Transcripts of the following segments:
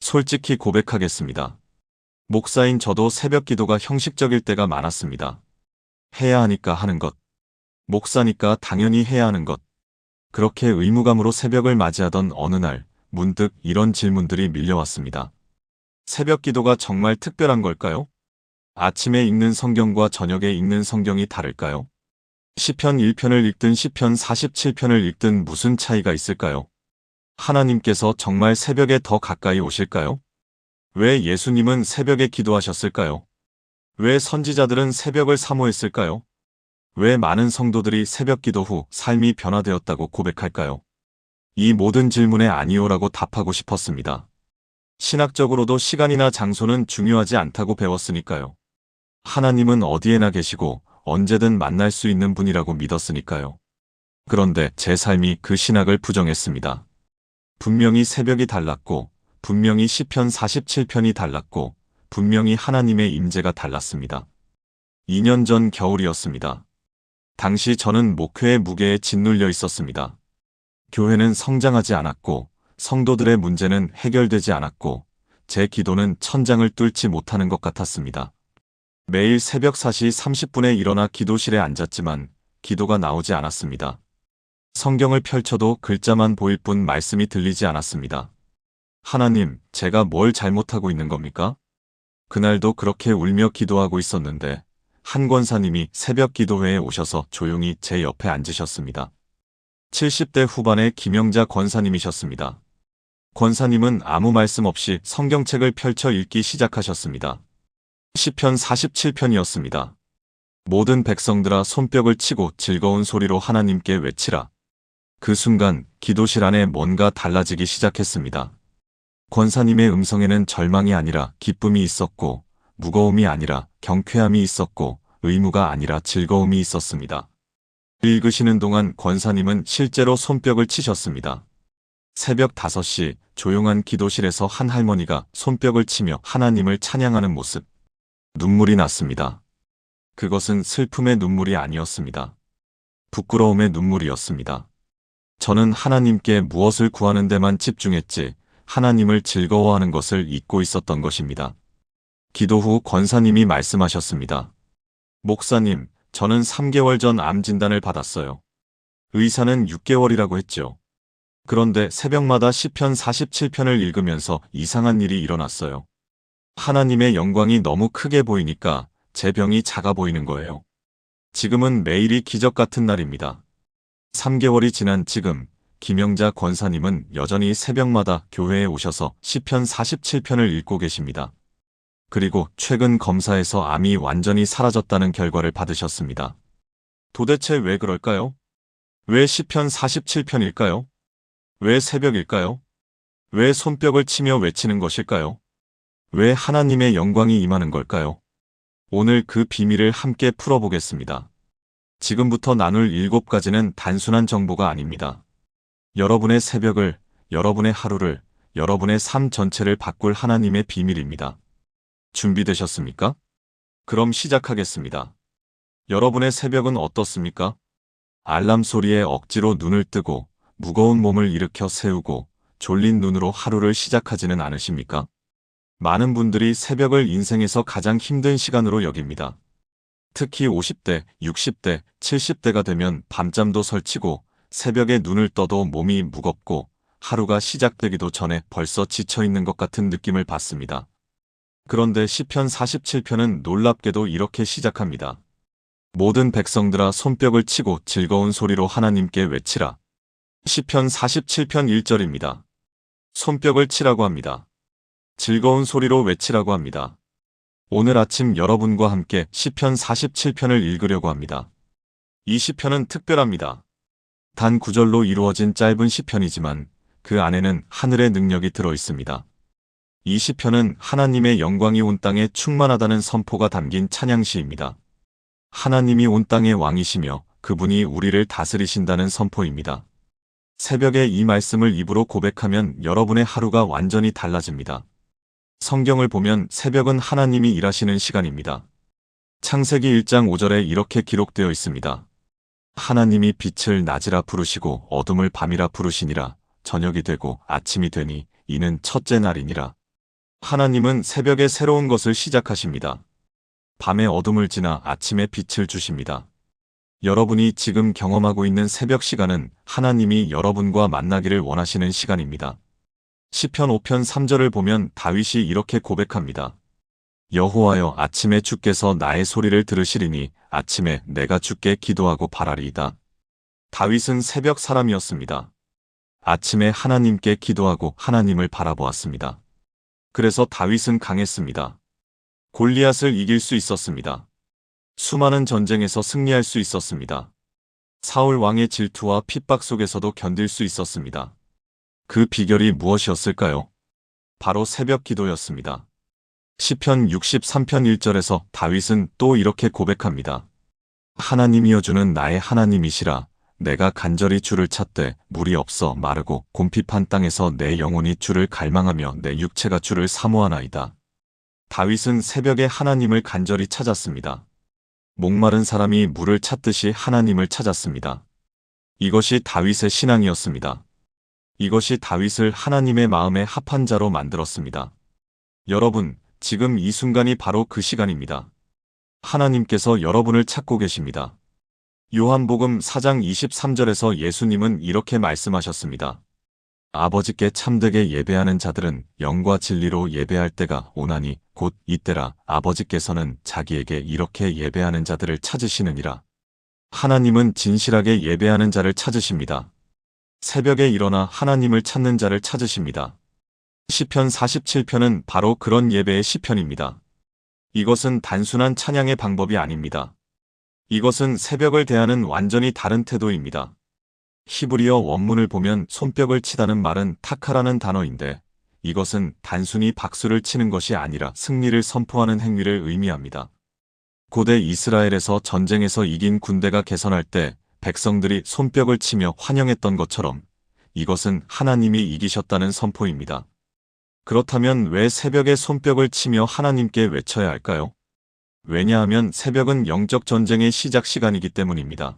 솔직히 고백하겠습니다. 목사인 저도 새벽 기도가 형식적일 때가 많았습니다. 해야 하니까 하는 것. 목사니까 당연히 해야 하는 것. 그렇게 의무감으로 새벽을 맞이하던 어느 날, 문득 이런 질문들이 밀려왔습니다. 새벽 기도가 정말 특별한 걸까요? 아침에 읽는 성경과 저녁에 읽는 성경이 다를까요? 시편 1편을 읽든 시편 47편을 읽든 무슨 차이가 있을까요? 하나님께서 정말 새벽에 더 가까이 오실까요? 왜 예수님은 새벽에 기도하셨을까요? 왜 선지자들은 새벽을 사모했을까요? 왜 많은 성도들이 새벽 기도 후 삶이 변화되었다고 고백할까요? 이 모든 질문에 아니오라고 답하고 싶었습니다. 신학적으로도 시간이나 장소는 중요하지 않다고 배웠으니까요. 하나님은 어디에나 계시고 언제든 만날 수 있는 분이라고 믿었으니까요. 그런데 제 삶이 그 신학을 부정했습니다. 분명히 새벽이 달랐고, 분명히 시편 47편이 달랐고, 분명히 하나님의 임재가 달랐습니다. 2년 전 겨울이었습니다. 당시 저는 목회의 무게에 짓눌려 있었습니다. 교회는 성장하지 않았고, 성도들의 문제는 해결되지 않았고, 제 기도는 천장을 뚫지 못하는 것 같았습니다. 매일 새벽 4시 30분에 일어나 기도실에 앉았지만 기도가 나오지 않았습니다. 성경을 펼쳐도 글자만 보일 뿐 말씀이 들리지 않았습니다. 하나님, 제가 뭘 잘못하고 있는 겁니까? 그날도 그렇게 울며 기도하고 있었는데 한 권사님이 새벽 기도회에 오셔서 조용히 제 옆에 앉으셨습니다. 70대 후반의 김영자 권사님이셨습니다. 권사님은 아무 말씀 없이 성경책을 펼쳐 읽기 시작하셨습니다. 시편 47편이었습니다. 모든 백성들아 손뼉을 치고 즐거운 소리로 하나님께 외치라. 그 순간 기도실 안에 뭔가 달라지기 시작했습니다. 권사님의 음성에는 절망이 아니라 기쁨이 있었고, 무거움이 아니라 경쾌함이 있었고, 의무가 아니라 즐거움이 있었습니다. 읽으시는 동안 권사님은 실제로 손뼉을 치셨습니다. 새벽 5시 조용한 기도실에서 한 할머니가 손뼉을 치며 하나님을 찬양하는 모습. 눈물이 났습니다. 그것은 슬픔의 눈물이 아니었습니다. 부끄러움의 눈물이었습니다. 저는 하나님께 무엇을 구하는 데만 집중했지 하나님을 즐거워하는 것을 잊고 있었던 것입니다. 기도 후 권사님이 말씀하셨습니다. 목사님, 저는 3개월 전 암 진단을 받았어요. 의사는 6개월이라고 했죠. 그런데 새벽마다 시편 47편을 읽으면서 이상한 일이 일어났어요. 하나님의 영광이 너무 크게 보이니까 제 병이 작아 보이는 거예요. 지금은 매일이 기적 같은 날입니다. 3개월이 지난 지금 김영자 권사님은 여전히 새벽마다 교회에 오셔서 시편 47편을 읽고 계십니다. 그리고 최근 검사에서 암이 완전히 사라졌다는 결과를 받으셨습니다. 도대체 왜 그럴까요? 왜 시편 47편일까요? 왜 새벽일까요? 왜 손뼉을 치며 외치는 것일까요? 왜 하나님의 영광이 임하는 걸까요? 오늘 그 비밀을 함께 풀어보겠습니다. 지금부터 나눌 7가지는 단순한 정보가 아닙니다. 여러분의 새벽을, 여러분의 하루를, 여러분의 삶 전체를 바꿀 하나님의 비밀입니다. 준비되셨습니까? 그럼 시작하겠습니다. 여러분의 새벽은 어떻습니까? 알람 소리에 억지로 눈을 뜨고 무거운 몸을 일으켜 세우고 졸린 눈으로 하루를 시작하지는 않으십니까? 많은 분들이 새벽을 인생에서 가장 힘든 시간으로 여깁니다. 특히 50대, 60대, 70대가 되면 밤잠도 설치고 새벽에 눈을 떠도 몸이 무겁고 하루가 시작되기도 전에 벌써 지쳐있는 것 같은 느낌을 받습니다. 그런데 시편 47편은 놀랍게도 이렇게 시작합니다. 모든 백성들아 손뼉을 치고 즐거운 소리로 하나님께 외치라. 시편 47편 1절입니다. 손뼉을 치라고 합니다. 즐거운 소리로 외치라고 합니다. 오늘 아침 여러분과 함께 시편 47편을 읽으려고 합니다. 이 시편은 특별합니다. 단 9절로 이루어진 짧은 시편이지만 그 안에는 하늘의 능력이 들어 있습니다. 이 시편은 하나님의 영광이 온 땅에 충만하다는 선포가 담긴 찬양시입니다. 하나님이 온 땅의 왕이시며 그분이 우리를 다스리신다는 선포입니다. 새벽에 이 말씀을 입으로 고백하면 여러분의 하루가 완전히 달라집니다. 성경을 보면 새벽은 하나님이 일하시는 시간입니다. 창세기 1장 5절에 이렇게 기록되어 있습니다. 하나님이 빛을 낮이라 부르시고 어둠을 밤이라 부르시니라. 저녁이 되고 아침이 되니 이는 첫째 날이니라. 하나님은 새벽에 새로운 것을 시작하십니다. 밤의 어둠을 지나 아침에 빛을 주십니다. 여러분이 지금 경험하고 있는 새벽 시간은 하나님이 여러분과 만나기를 원하시는 시간입니다. 시편 5편 3절을 보면 다윗이 이렇게 고백합니다. 여호와여, 아침에 주께서 나의 소리를 들으시리니 아침에 내가 주께 기도하고 바라리이다. 다윗은 새벽 사람이었습니다. 아침에 하나님께 기도하고 하나님을 바라보았습니다. 그래서 다윗은 강했습니다. 골리앗을 이길 수 있었습니다. 수많은 전쟁에서 승리할 수 있었습니다. 사울 왕의 질투와 핍박 속에서도 견딜 수 있었습니다. 그 비결이 무엇이었을까요? 바로 새벽 기도였습니다. 시편 63편 1절에서 다윗은 또 이렇게 고백합니다. 하나님이여, 주는 나의 하나님이시라. 내가 간절히 주를 찾되 물이 없어 마르고 곰핍한 땅에서 내 영혼이 주를 갈망하며 내 육체가 주를 사모하나이다. 다윗은 새벽에 하나님을 간절히 찾았습니다. 목마른 사람이 물을 찾듯이 하나님을 찾았습니다. 이것이 다윗의 신앙이었습니다. 이것이 다윗을 하나님의 마음에 합한 자로 만들었습니다. 여러분, 지금 이 순간이 바로 그 시간입니다. 하나님께서 여러분을 찾고 계십니다. 요한복음 4장 23절에서 예수님은 이렇게 말씀하셨습니다. 아버지께 참되게 예배하는 자들은 영과 진리로 예배할 때가 오나니 곧 이때라. 아버지께서는 자기에게 이렇게 예배하는 자들을 찾으시느니라. 하나님은 진실하게 예배하는 자를 찾으십니다. 새벽에 일어나 하나님을 찾는 자를 찾으십니다. 시편 47편은 바로 그런 예배의 시편입니다. 이것은 단순한 찬양의 방법이 아닙니다. 이것은 새벽을 대하는 완전히 다른 태도입니다. 히브리어 원문을 보면 손뼉을 치다는 말은 타카라는 단어인데 이것은 단순히 박수를 치는 것이 아니라 승리를 선포하는 행위를 의미합니다. 고대 이스라엘에서 전쟁에서 이긴 군대가 개선할 때 백성들이 손뼉을 치며 환영했던 것처럼 이것은 하나님이 이기셨다는 선포입니다. 그렇다면 왜 새벽에 손뼉을 치며 하나님께 외쳐야 할까요? 왜냐하면 새벽은 영적 전쟁의 시작 시간이기 때문입니다.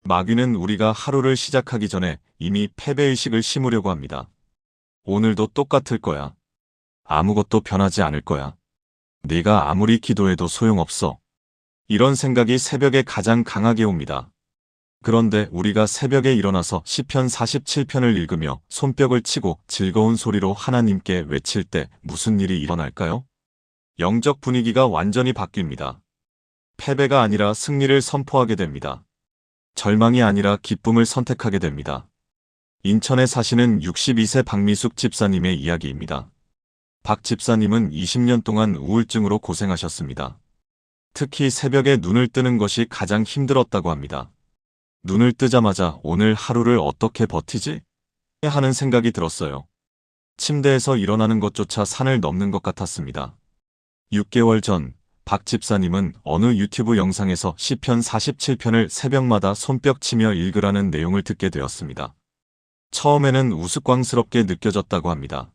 마귀는 우리가 하루를 시작하기 전에 이미 패배의식을 심으려고 합니다. 오늘도 똑같을 거야. 아무것도 변하지 않을 거야. 네가 아무리 기도해도 소용없어. 이런 생각이 새벽에 가장 강하게 옵니다. 그런데 우리가 새벽에 일어나서 시편 47편을 읽으며 손뼉을 치고 즐거운 소리로 하나님께 외칠 때 무슨 일이 일어날까요? 영적 분위기가 완전히 바뀝니다. 패배가 아니라 승리를 선포하게 됩니다. 절망이 아니라 기쁨을 선택하게 됩니다. 인천에 사시는 62세 박미숙 집사님의 이야기입니다. 박 집사님은 20년 동안 우울증으로 고생하셨습니다. 특히 새벽에 눈을 뜨는 것이 가장 힘들었다고 합니다. 눈을 뜨자마자 오늘 하루를 어떻게 버티지? 하는 생각이 들었어요. 침대에서 일어나는 것조차 산을 넘는 것 같았습니다. 6개월 전 박 집사님은 어느 유튜브 영상에서 시편 47편을 새벽마다 손뼉 치며 읽으라는 내용을 듣게 되었습니다. 처음에는 우스꽝스럽게 느껴졌다고 합니다.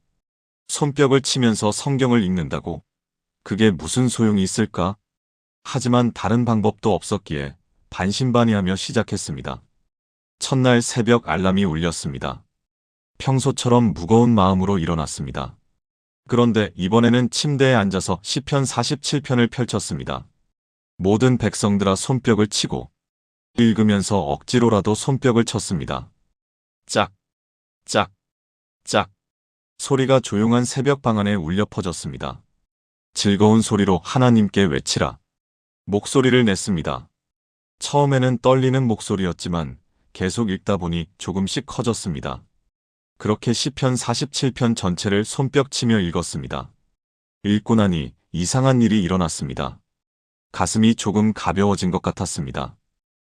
손뼉을 치면서 성경을 읽는다고? 그게 무슨 소용이 있을까? 하지만 다른 방법도 없었기에 반신반의하며 시작했습니다. 첫날 새벽 알람이 울렸습니다. 평소처럼 무거운 마음으로 일어났습니다. 그런데 이번에는 침대에 앉아서 시편 47편을 펼쳤습니다. 모든 백성들아 손뼉을 치고 읽으면서 억지로라도 손뼉을 쳤습니다. 짝, 짝, 짝. 소리가 조용한 새벽 방 안에 울려 퍼졌습니다. 즐거운 소리로 하나님께 외치라. 목소리를 냈습니다. 처음에는 떨리는 목소리였지만 계속 읽다 보니 조금씩 커졌습니다. 그렇게 시편 47편 전체를 손뼉치며 읽었습니다. 읽고 나니 이상한 일이 일어났습니다. 가슴이 조금 가벼워진 것 같았습니다.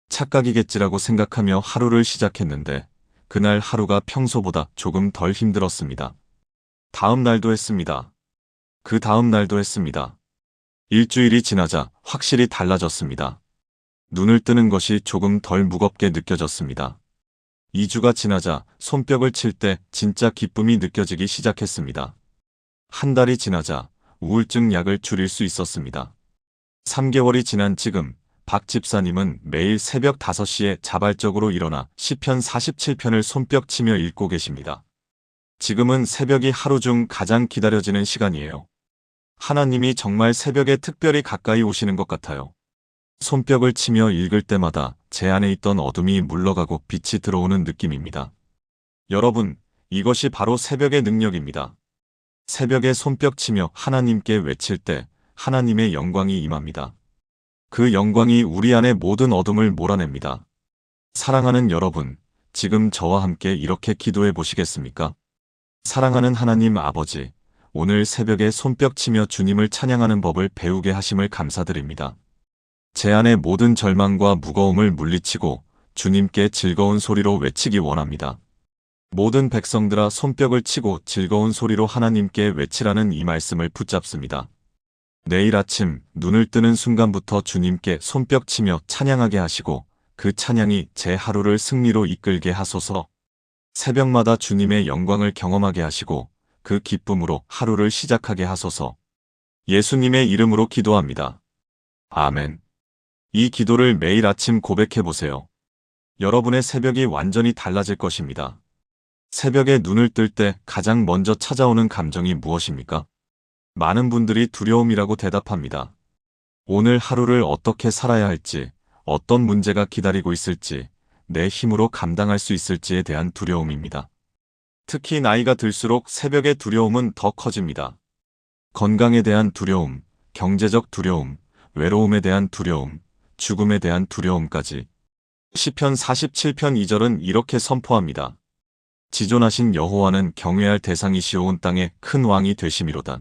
착각이겠지라고 생각하며 하루를 시작했는데 그날 하루가 평소보다 조금 덜 힘들었습니다. 다음 날도 했습니다. 그 다음 날도 했습니다. 일주일이 지나자 확실히 달라졌습니다. 눈을 뜨는 것이 조금 덜 무겁게 느껴졌습니다. 2주가 지나자 손뼉을 칠 때 진짜 기쁨이 느껴지기 시작했습니다. 한 달이 지나자 우울증 약을 줄일 수 있었습니다. 3개월이 지난 지금 박 집사님은 매일 새벽 5시에 자발적으로 일어나 시편 47편을 손뼉치며 읽고 계십니다. 지금은 새벽이 하루 중 가장 기다려지는 시간이에요. 하나님이 정말 새벽에 특별히 가까이 오시는 것 같아요. 손뼉을 치며 읽을 때마다 제 안에 있던 어둠이 물러가고 빛이 들어오는 느낌입니다. 여러분, 이것이 바로 새벽의 능력입니다. 새벽에 손뼉 치며 하나님께 외칠 때 하나님의 영광이 임합니다. 그 영광이 우리 안의 모든 어둠을 몰아냅니다. 사랑하는 여러분, 지금 저와 함께 이렇게 기도해 보시겠습니까? 사랑하는 하나님 아버지, 오늘 새벽에 손뼉 치며 주님을 찬양하는 법을 배우게 하심을 감사드립니다. 제 안의 모든 절망과 무거움을 물리치고 주님께 즐거운 소리로 외치기 원합니다. 모든 백성들아 손뼉을 치고 즐거운 소리로 하나님께 외치라는 이 말씀을 붙잡습니다. 내일 아침 눈을 뜨는 순간부터 주님께 손뼉 치며 찬양하게 하시고 그 찬양이 제 하루를 승리로 이끌게 하소서. 새벽마다 주님의 영광을 경험하게 하시고 그 기쁨으로 하루를 시작하게 하소서. 예수님의 이름으로 기도합니다. 아멘. 이 기도를 매일 아침 고백해 보세요. 여러분의 새벽이 완전히 달라질 것입니다. 새벽에 눈을 뜰 때 가장 먼저 찾아오는 감정이 무엇입니까? 많은 분들이 두려움이라고 대답합니다. 오늘 하루를 어떻게 살아야 할지, 어떤 문제가 기다리고 있을지, 내 힘으로 감당할 수 있을지에 대한 두려움입니다. 특히 나이가 들수록 새벽의 두려움은 더 커집니다. 건강에 대한 두려움, 경제적 두려움, 외로움에 대한 두려움, 죽음에 대한 두려움까지. 시편 47편 2절은 이렇게 선포합니다. 지존하신 여호와는 경외할 대상이시오 온 땅의 큰 왕이 되심이로다.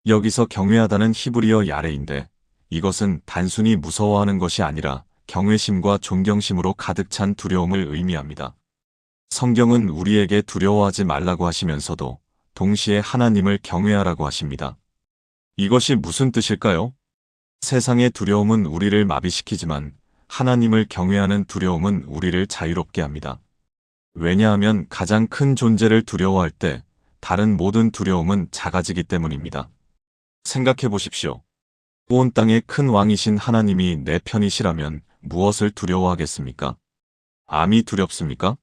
여기서 경외하다는 히브리어 야레인데 이것은 단순히 무서워하는 것이 아니라 경외심과 존경심으로 가득 찬 두려움을 의미합니다. 성경은 우리에게 두려워하지 말라고 하시면서도 동시에 하나님을 경외하라고 하십니다. 이것이 무슨 뜻일까요? 세상의 두려움은 우리를 마비시키지만 하나님을 경외하는 두려움은 우리를 자유롭게 합니다. 왜냐하면 가장 큰 존재를 두려워할 때 다른 모든 두려움은 작아지기 때문입니다. 생각해 보십시오. 온 땅의 큰 왕이신 하나님이 내 편이시라면 무엇을 두려워하겠습니까? 암이 두렵습니까?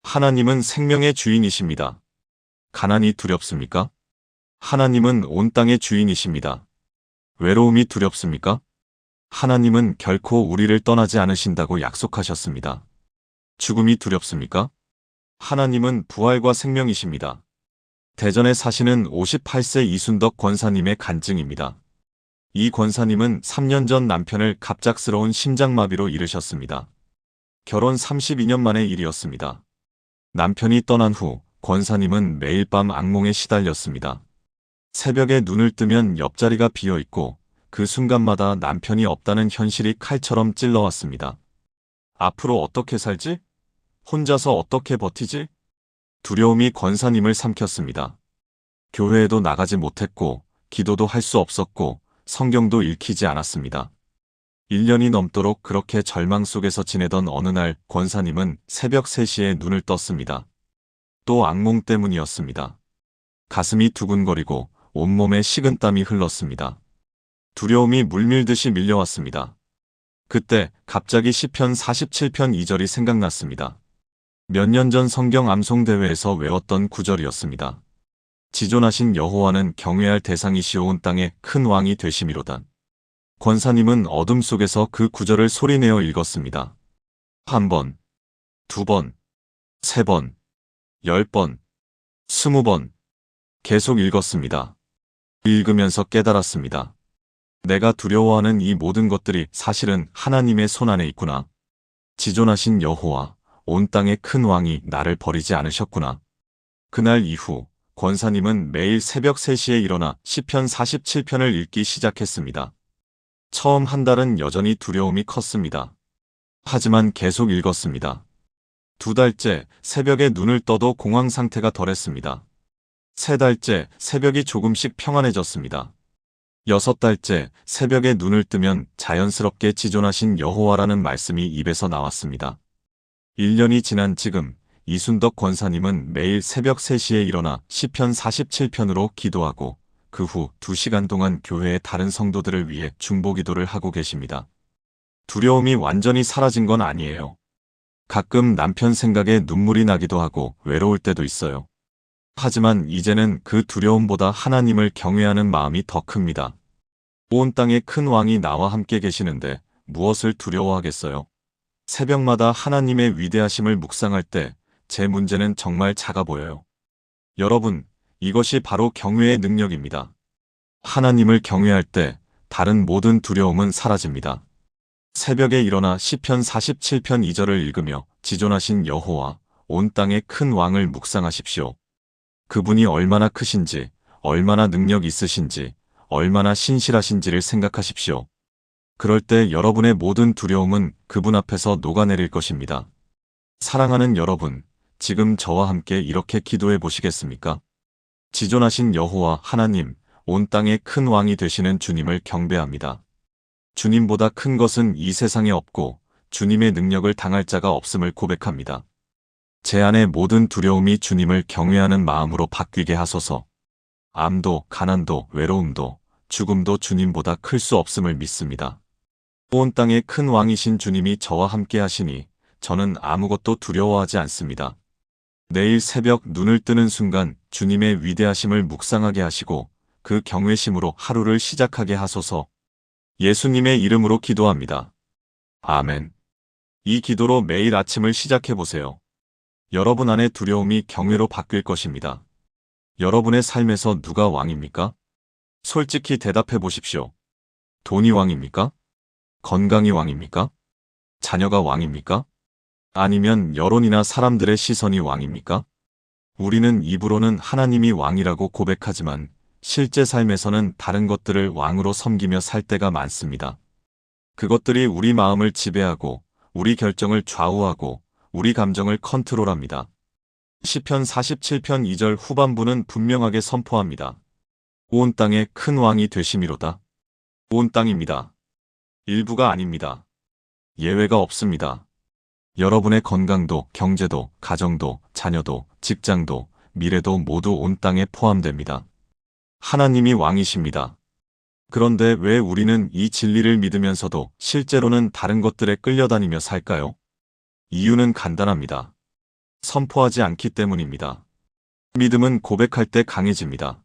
하나님은 생명의 주인이십니다. 가난이 두렵습니까? 하나님은 온 땅의 주인이십니다. 외로움이 두렵습니까? 하나님은 결코 우리를 떠나지 않으신다고 약속하셨습니다. 죽음이 두렵습니까? 하나님은 부활과 생명이십니다. 대전에 사시는 58세 이순덕 권사님의 간증입니다. 이 권사님은 3년 전 남편을 갑작스러운 심장마비로 잃으셨습니다. 결혼 32년 만의 일이었습니다. 남편이 떠난 후 권사님은 매일 밤 악몽에 시달렸습니다. 새벽에 눈을 뜨면 옆자리가 비어있고 그 순간마다 남편이 없다는 현실이 칼처럼 찔러왔습니다. 앞으로 어떻게 살지? 혼자서 어떻게 버티지? 두려움이 권사님을 삼켰습니다. 교회에도 나가지 못했고 기도도 할 수 없었고 성경도 읽히지 않았습니다. 1년이 넘도록 그렇게 절망 속에서 지내던 어느 날 권사님은 새벽 3시에 눈을 떴습니다. 또 악몽 때문이었습니다. 가슴이 두근거리고 온몸에 식은땀이 흘렀습니다. 두려움이 물밀듯이 밀려왔습니다. 그때 갑자기 시편 47편 2절이 생각났습니다. 몇 년 전 성경 암송대회에서 외웠던 구절이었습니다. 지존하신 여호와는 경외할 대상이시오 온 땅의 큰 왕이 되심이로다. 권사님은 어둠 속에서 그 구절을 소리내어 읽었습니다. 1번, 2번, 3번, 10번, 20번. 계속 읽었습니다. 읽으면서 깨달았습니다. 내가 두려워하는 이 모든 것들이 사실은 하나님의 손안에 있구나. 지존하신 여호와, 온 땅의 큰 왕이 나를 버리지 않으셨구나. 그날 이후 권사님은 매일 새벽 3시에 일어나 시편 47편을 읽기 시작했습니다. 처음 한 달은 여전히 두려움이 컸습니다. 하지만 계속 읽었습니다. 2달째 새벽에 눈을 떠도 공황 상태가 덜했습니다. 3달째 새벽이 조금씩 평안해졌습니다. 6달째 새벽에 눈을 뜨면 자연스럽게 지존하신 여호와라는 말씀이 입에서 나왔습니다. 1년이 지난 지금 이순덕 권사님은 매일 새벽 3시에 일어나 시편 47편으로 기도하고 그 후 2시간 동안 교회의 다른 성도들을 위해 중보기도를 하고 계십니다. 두려움이 완전히 사라진 건 아니에요. 가끔 남편 생각에 눈물이 나기도 하고 외로울 때도 있어요. 하지만 이제는 그 두려움보다 하나님을 경외하는 마음이 더 큽니다. 온 땅에 큰 왕이 나와 함께 계시는데 무엇을 두려워하겠어요? 새벽마다 하나님의 위대하심을 묵상할 때 제 문제는 정말 작아 보여요. 여러분, 이것이 바로 경외의 능력입니다. 하나님을 경외할 때 다른 모든 두려움은 사라집니다. 새벽에 일어나 시편 47편 2절을 읽으며 지존하신 여호와, 온 땅의 큰 왕을 묵상하십시오. 그분이 얼마나 크신지, 얼마나 능력 있으신지, 얼마나 신실하신지를 생각하십시오. 그럴 때 여러분의 모든 두려움은 그분 앞에서 녹아내릴 것입니다. 사랑하는 여러분, 지금 저와 함께 이렇게 기도해 보시겠습니까? 지존하신 여호와 하나님, 온 땅의 큰 왕이 되시는 주님을 경배합니다. 주님보다 큰 것은 이 세상에 없고 주님의 능력을 당할 자가 없음을 고백합니다. 제 안의 모든 두려움이 주님을 경외하는 마음으로 바뀌게 하소서. 암도, 가난도, 외로움도, 죽음도 주님보다 클 수 없음을 믿습니다. 온 땅의 큰 왕이신 주님이 저와 함께 하시니 저는 아무것도 두려워하지 않습니다. 내일 새벽 눈을 뜨는 순간 주님의 위대하심을 묵상하게 하시고 그 경외심으로 하루를 시작하게 하소서. 예수님의 이름으로 기도합니다. 아멘. 이 기도로 매일 아침을 시작해 보세요. 여러분 안의 두려움이 경외로 바뀔 것입니다. 여러분의 삶에서 누가 왕입니까? 솔직히 대답해 보십시오. 돈이 왕입니까? 건강이 왕입니까? 자녀가 왕입니까? 아니면 여론이나 사람들의 시선이 왕입니까? 우리는 입으로는 하나님이 왕이라고 고백하지만 실제 삶에서는 다른 것들을 왕으로 섬기며 살 때가 많습니다. 그것들이 우리 마음을 지배하고 우리 결정을 좌우하고 우리 감정을 컨트롤합니다. 시편 47편 2절 후반부는 분명하게 선포합니다. 온 땅에 큰 왕이 되심이로다. 온 땅입니다. 일부가 아닙니다. 예외가 없습니다. 여러분의 건강도, 경제도, 가정도, 자녀도, 직장도, 미래도 모두 온 땅에 포함됩니다. 하나님이 왕이십니다. 그런데 왜 우리는 이 진리를 믿으면서도 실제로는 다른 것들에 끌려다니며 살까요? 이유는 간단합니다. 선포하지 않기 때문입니다. 믿음은 고백할 때 강해집니다.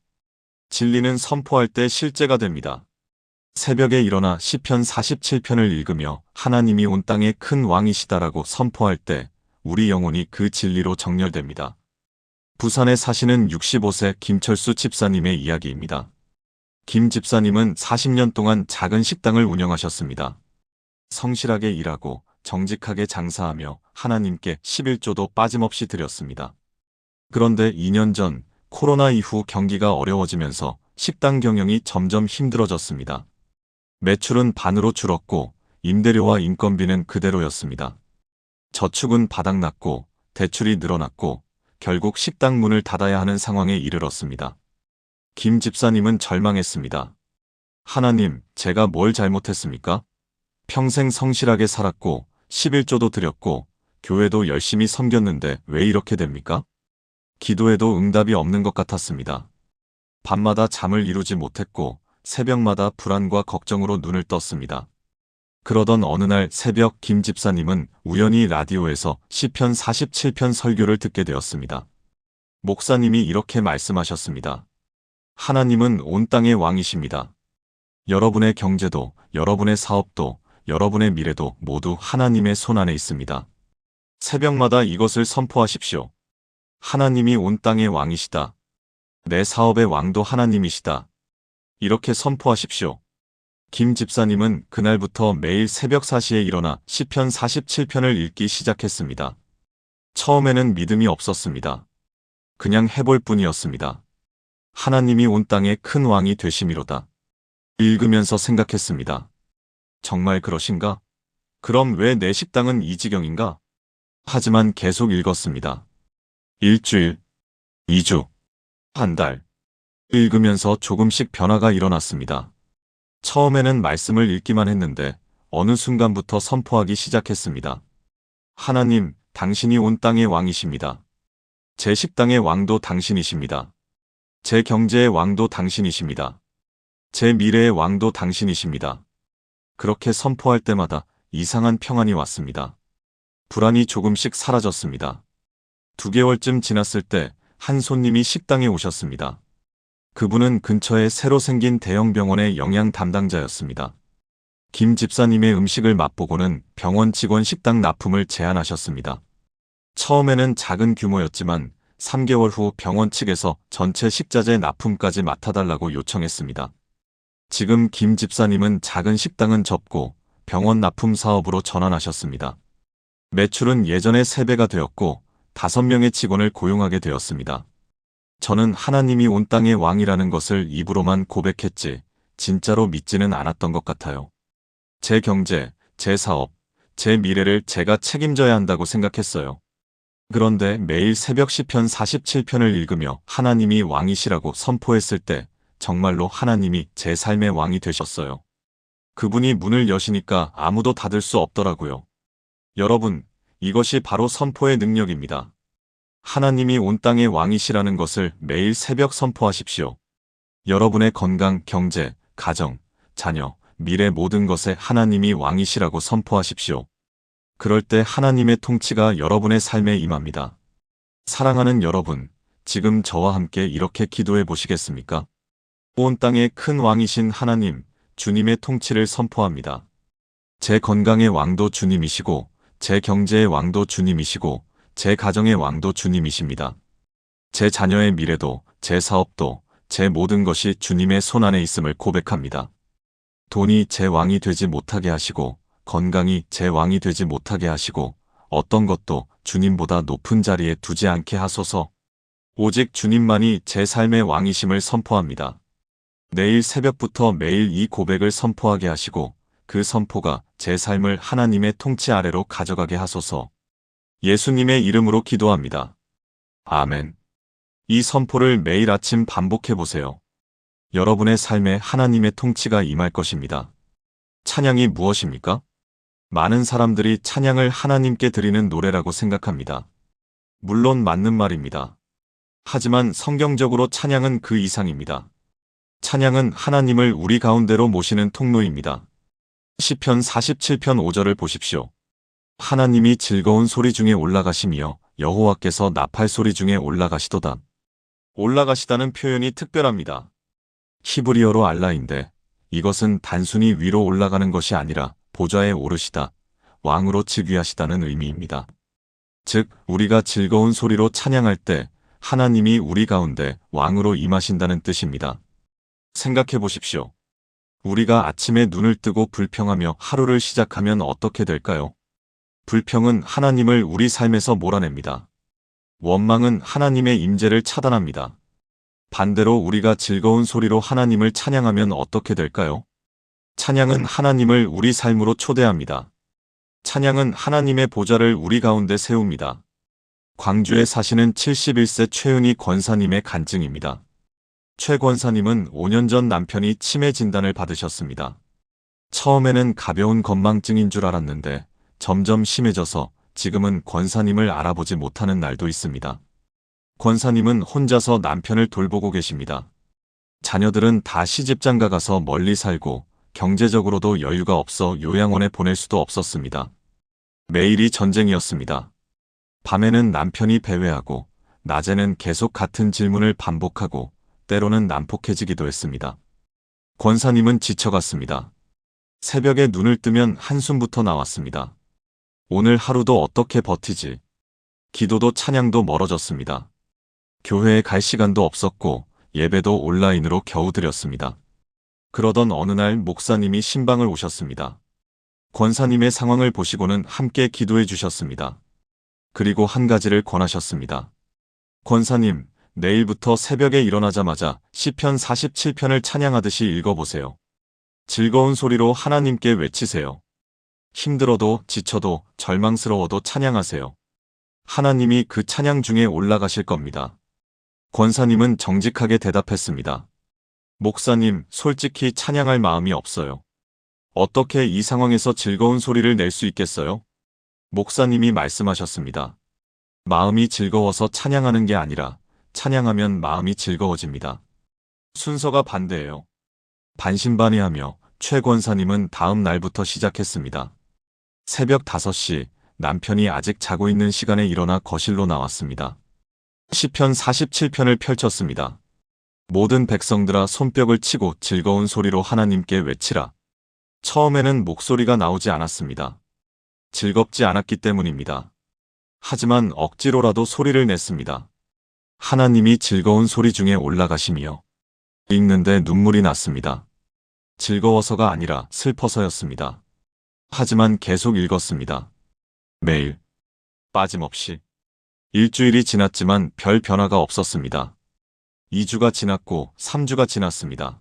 진리는 선포할 때 실제가 됩니다. 새벽에 일어나 시편 47편을 읽으며 하나님이 온 땅의 큰 왕이시다라고 선포할 때 우리 영혼이 그 진리로 정렬됩니다. 부산에 사시는 65세 김철수 집사님의 이야기입니다. 김 집사님은 40년 동안 작은 식당을 운영하셨습니다. 성실하게 일하고 정직하게 장사하며 하나님께 11조도 빠짐없이 드렸습니다. 그런데 2년 전 코로나 이후 경기가 어려워지면서 식당 경영이 점점 힘들어졌습니다. 매출은 반으로 줄었고 임대료와 인건비는 그대로였습니다. 저축은 바닥났고 대출이 늘어났고 결국 식당 문을 닫아야 하는 상황에 이르렀습니다. 김 집사님은 절망했습니다. 하나님, 제가 뭘 잘못했습니까? 평생 성실하게 살았고 11조도 드렸고 교회도 열심히 섬겼는데 왜 이렇게 됩니까? 기도해도 응답이 없는 것 같았습니다. 밤마다 잠을 이루지 못했고 새벽마다 불안과 걱정으로 눈을 떴습니다. 그러던 어느 날 새벽 김 집사님은 우연히 라디오에서 시편 47편 설교를 듣게 되었습니다. 목사님이 이렇게 말씀하셨습니다. 하나님은 온 땅의 왕이십니다. 여러분의 경제도, 여러분의 사업도, 여러분의 미래도 모두 하나님의 손 안에 있습니다. 새벽마다 이것을 선포하십시오. 하나님이 온 땅의 왕이시다. 내 사업의 왕도 하나님이시다. 이렇게 선포하십시오. 김 집사님은 그날부터 매일 새벽 4시에 일어나 시편 47편을 읽기 시작했습니다. 처음에는 믿음이 없었습니다. 그냥 해볼 뿐이었습니다. 하나님이 온 땅의 큰 왕이 되심이로다. 읽으면서 생각했습니다. 정말 그러신가? 그럼 왜 내 식당은 이 지경인가? 하지만 계속 읽었습니다. 일주일, 2주, 한 달. 읽으면서 조금씩 변화가 일어났습니다. 처음에는 말씀을 읽기만 했는데 어느 순간부터 선포하기 시작했습니다. 하나님, 당신이 온 땅의 왕이십니다. 제 식당의 왕도 당신이십니다. 제 경제의 왕도 당신이십니다. 제 미래의 왕도 당신이십니다. 그렇게 선포할 때마다 이상한 평안이 왔습니다. 불안이 조금씩 사라졌습니다. 2개월쯤 지났을 때 한 손님이 식당에 오셨습니다. 그분은 근처에 새로 생긴 대형 병원의 영양 담당자였습니다. 김 집사님의 음식을 맛보고는 병원 직원 식당 납품을 제안하셨습니다. 처음에는 작은 규모였지만 3개월 후 병원 측에서 전체 식자재 납품까지 맡아달라고 요청했습니다. 지금 김 집사님은 작은 식당은 접고 병원 납품 사업으로 전환하셨습니다. 매출은 예전의 3배가 되었고 5명의 직원을 고용하게 되었습니다. 저는 하나님이 온 땅의 왕이라는 것을 입으로만 고백했지 진짜로 믿지는 않았던 것 같아요. 제 경제, 제 사업, 제 미래를 제가 책임져야 한다고 생각했어요. 그런데 매일 새벽 시편 47편을 읽으며 하나님이 왕이시라고 선포했을 때 정말로 하나님이 제 삶의 왕이 되셨어요. 그분이 문을 여시니까 아무도 닫을 수 없더라고요. 여러분, 이것이 바로 선포의 능력입니다. 하나님이 온 땅의 왕이시라는 것을 매일 새벽 선포하십시오. 여러분의 건강, 경제, 가정, 자녀, 미래 모든 것에 하나님이 왕이시라고 선포하십시오. 그럴 때 하나님의 통치가 여러분의 삶에 임합니다. 사랑하는 여러분, 지금 저와 함께 이렇게 기도해 보시겠습니까? 온 땅의 큰 왕이신 하나님, 주님의 통치를 선포합니다. 제 건강의 왕도 주님이시고, 제 경제의 왕도 주님이시고, 제 가정의 왕도 주님이십니다. 제 자녀의 미래도, 제 사업도, 제 모든 것이 주님의 손안에 있음을 고백합니다. 돈이 제 왕이 되지 못하게 하시고, 건강이 제 왕이 되지 못하게 하시고, 어떤 것도 주님보다 높은 자리에 두지 않게 하소서. 오직 주님만이 제 삶의 왕이심을 선포합니다. 내일 새벽부터 매일 이 고백을 선포하게 하시고, 그 선포가 제 삶을 하나님의 통치 아래로 가져가게 하소서. 예수님의 이름으로 기도합니다. 아멘. 이 선포를 매일 아침 반복해 보세요. 여러분의 삶에 하나님의 통치가 임할 것입니다. 찬양이 무엇입니까? 많은 사람들이 찬양을 하나님께 드리는 노래라고 생각합니다. 물론 맞는 말입니다. 하지만 성경적으로 찬양은 그 이상입니다. 찬양은 하나님을 우리 가운데로 모시는 통로입니다. 시편 47편 5절을 보십시오. 하나님이 즐거운 소리 중에 올라가시며 여호와께서 나팔 소리 중에 올라가시도다. 올라가시다는 표현이 특별합니다. 히브리어로 알라인데 이것은 단순히 위로 올라가는 것이 아니라 보좌에 오르시다, 왕으로 즉위하시다는 의미입니다. 즉, 우리가 즐거운 소리로 찬양할 때 하나님이 우리 가운데 왕으로 임하신다는 뜻입니다. 생각해 보십시오. 우리가 아침에 눈을 뜨고 불평하며 하루를 시작하면 어떻게 될까요? 불평은 하나님을 우리 삶에서 몰아냅니다. 원망은 하나님의 임재를 차단합니다. 반대로 우리가 즐거운 소리로 하나님을 찬양하면 어떻게 될까요? 찬양은 하나님을 우리 삶으로 초대합니다. 찬양은 하나님의 보좌를 우리 가운데 세웁니다. 광주에 사시는 71세 최은희 권사님의 간증입니다. 최 권사님은 5년 전 남편이 치매 진단을 받으셨습니다. 처음에는 가벼운 건망증인 줄 알았는데 점점 심해져서 지금은 권사님을 알아보지 못하는 날도 있습니다. 권사님은 혼자서 남편을 돌보고 계십니다. 자녀들은 다 시집장가 가서 멀리 살고 경제적으로도 여유가 없어 요양원에 보낼 수도 없었습니다. 매일이 전쟁이었습니다. 밤에는 남편이 배회하고 낮에는 계속 같은 질문을 반복하고 때로는 난폭해지기도 했습니다. 권사님은 지쳐갔습니다. 새벽에 눈을 뜨면 한숨부터 나왔습니다. 오늘 하루도 어떻게 버티지? 기도도 찬양도 멀어졌습니다. 교회에 갈 시간도 없었고 예배도 온라인으로 겨우 드렸습니다. 그러던 어느 날 목사님이 신방을 오셨습니다. 권사님의 상황을 보시고는 함께 기도해 주셨습니다. 그리고 한 가지를 권하셨습니다. 권사님, 내일부터 새벽에 일어나자마자 시편 47편을 찬양하듯이 읽어보세요. 즐거운 소리로 하나님께 외치세요. 힘들어도 지쳐도 절망스러워도 찬양하세요. 하나님이 그 찬양 중에 올라가실 겁니다. 권사님은 정직하게 대답했습니다. 목사님, 솔직히 찬양할 마음이 없어요. 어떻게 이 상황에서 즐거운 소리를 낼 수 있겠어요? 목사님이 말씀하셨습니다. 마음이 즐거워서 찬양하는 게 아니라 찬양하면 마음이 즐거워집니다. 순서가 반대예요. 반신반의하며 최 권사님은 다음 날부터 시작했습니다. 새벽 5시 남편이 아직 자고 있는 시간에 일어나 거실로 나왔습니다. 시편 47편을 펼쳤습니다. 모든 백성들아 손뼉을 치고 즐거운 소리로 하나님께 외치라. 처음에는 목소리가 나오지 않았습니다. 즐겁지 않았기 때문입니다. 하지만 억지로라도 소리를 냈습니다. 하나님이 즐거운 소리 중에 올라가시며 읽는데 눈물이 났습니다. 즐거워서가 아니라 슬퍼서였습니다. 하지만 계속 읽었습니다. 매일 빠짐없이. 일주일이 지났지만 별 변화가 없었습니다. 2주가 지났고 3주가 지났습니다.